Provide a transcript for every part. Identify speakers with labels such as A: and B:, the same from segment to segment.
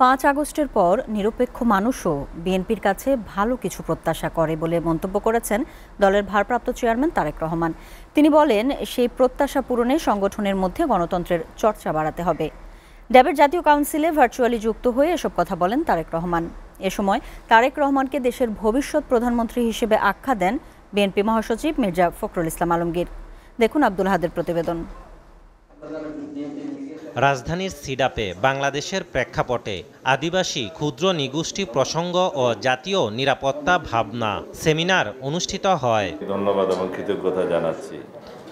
A: 5 আগস্টের পর নিরপেক্ষ মানুষও বিএনপির কাছে ভালো কিছু প্রত্যাশা করে বলে মন্তব্য করেছেন দলের ভারপ্রাপ্ত চেয়ারম্যান তারেক রহমান। তিনি বলেন, সেই প্রত্যাশা পূরণে সংগঠনের মধ্যে গণতন্ত্রের চর্চা বাড়াতে হবে। ড্যাবের জাতীয় কাউন্সিলে ভার্চুয়ালি যুক্ত হয়ে এসব কথা বলেন তারেক রহমান। এ সময় তারেক রহমানকে দেশের ভবিষ্যৎ প্রধানমন্ত্রী হিসেবে আখ্যা দেন বিএনপি মহাসচিব মির্জা ফখরুল ইসলাম আলমগীর। দেখুন আব্দুল হাদের প্রতিবেদন।
B: রাজধানীর সিডাপে বাংলাদেশের প্রেক্ষাপটে আদিবাসী ক্ষুদ্র নিগোষ্ঠী প্রসঙ্গ ও জাতীয় নিরাপত্তা ভাবনা সেমিনার অনুষ্ঠিত হয়।
C: ধন্যবাদ এবং কৃতজ্ঞতা জানাচ্ছি।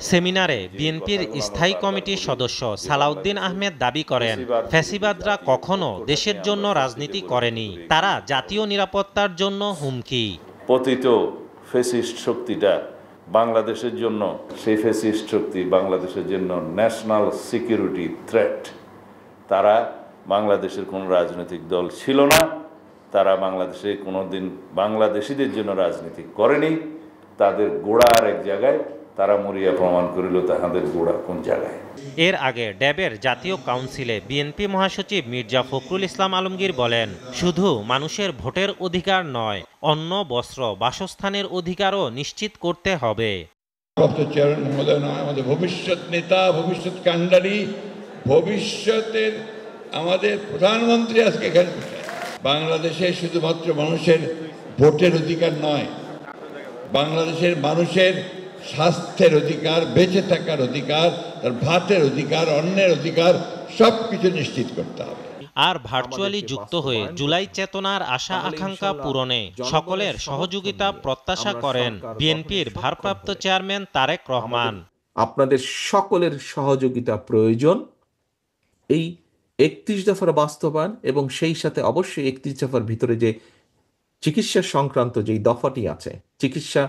B: সেমিনারে বিএনপির স্থায়ী কমিটির সদস্য সালাউদ্দিন আহমেদ দাবি করেন, ফ্যাসিবাদরা কখনো দেশের জন্য রাজনীতি করেনি, তারা জাতীয় নিরাপত্তার জন্য হুমকি।
C: পতিত ফ্যাসিস্ট শক্তিটা বাংলাদেশের জন্য, সেই ফ্যাসিস্ট শক্তি বাংলাদেশের জন্য ন্যাশনাল সিকিউরিটি থ্রেট। তারা বাংলাদেশের কোনো রাজনৈতিক দল ছিল না, তারা বাংলাদেশে কোনোদিন বাংলাদেশিদের জন্য রাজনীতি করেনি। তাদের গোড়া আর এক জায়গায়, তারা মরিয়া প্রমাণ করিল তাহাদের গোড়া কোন জায়গায়।
B: এর আগে ড্যাবের জাতীয় কাউন্সিলে বিএনপি মহাসচিব মির্জা ফখরুল ইসলাম আলমগীর বলেন, শুধু মানুষের ভোটের অধিকার নয়, অন্ন, বস্ত্র, বাসস্থানের অধিকারও নিশ্চিত করতে হবে।
D: আমাদের ভবিষ্যৎ নেতা, ভবিষ্যৎ কাণ্ডারি, ভবিষ্যতের আমাদের প্রধানমন্ত্রী আজকে এখানে বাংলাদেশে শুধুমাত্র মানুষের ভোটের অধিকার নয়, বাংলাদেশের মানুষের স্বাস্থ্যের অধিকার, বেঁচে থাকার অধিকার, তার ভাতের অধিকার, অন্নের অধিকার সবকিছু নিশ্চিত করতে হবে।
B: আর ভার্চুয়ালি যুক্ত হয়ে জুলাই চেতনার আশা আকাঙ্ক্ষা পূরণে সকলের সহযোগিতা প্রত্যাশা করেন বিএনপির ভারপ্রাপ্ত চেয়ারম্যান তারেক রহমান।
E: আপনাদের সকলের সহযোগিতা প্রয়োজন এই 31 দফার বাস্তবায়ন এবং সেই সাথে অবশ্যই 31 দফার ভিতরে যে চিকিৎসা সংক্রান্ত যেই দফাটি আছে, চিকিৎসা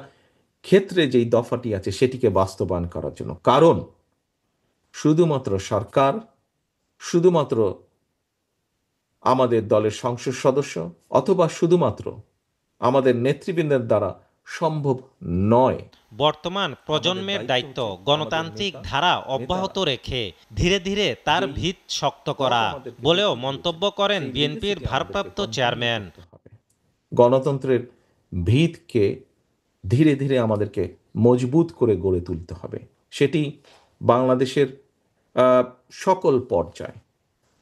E: ক্ষেত্রে যেই দফাটি আছে সেটিকে বাস্তবায়ন করার জন্য। কারণ শুধুমাত্র সরকার, শুধুমাত্র আমাদের দলের সংসদ সদস্য অথবা শুধুমাত্র আমাদের নেতৃবৃন্দের দ্বারা সম্ভব নয়।
B: বর্তমান প্রজন্মের দায়িত্ব গণতান্ত্রিক ধারা অব্যাহত রেখে ধীরে ধীরে তার ভিত শক্ত করা বলেও মন্তব্য করেন বিএনপির ভারপ্রাপ্ত চেয়ারম্যান।
E: গণতন্ত্রের ভিতকে ধীরে ধীরে আমাদেরকে মজবুত করে গড়ে তুলতে হবে। সেটি বাংলাদেশের সকল পর্যায়,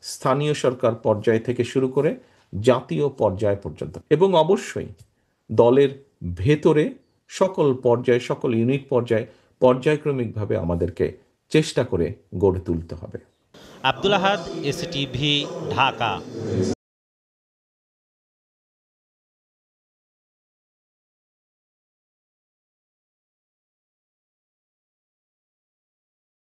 E: স্থানীয় সরকার পর্যায় থেকে শুরু করে জাতীয় পর্যায় পর্যন্ত, এবং অবশ্যই দলের ভেতরে সকল পর্যায়ে, সকল ইউনিট পর্যায়ে পর্যায়ক্রমিকভাবে আমাদেরকে চেষ্টা করে গড়ে তুলতে হবে।
B: আব্দুল আহাদ, এসটিভি, ঢাকা।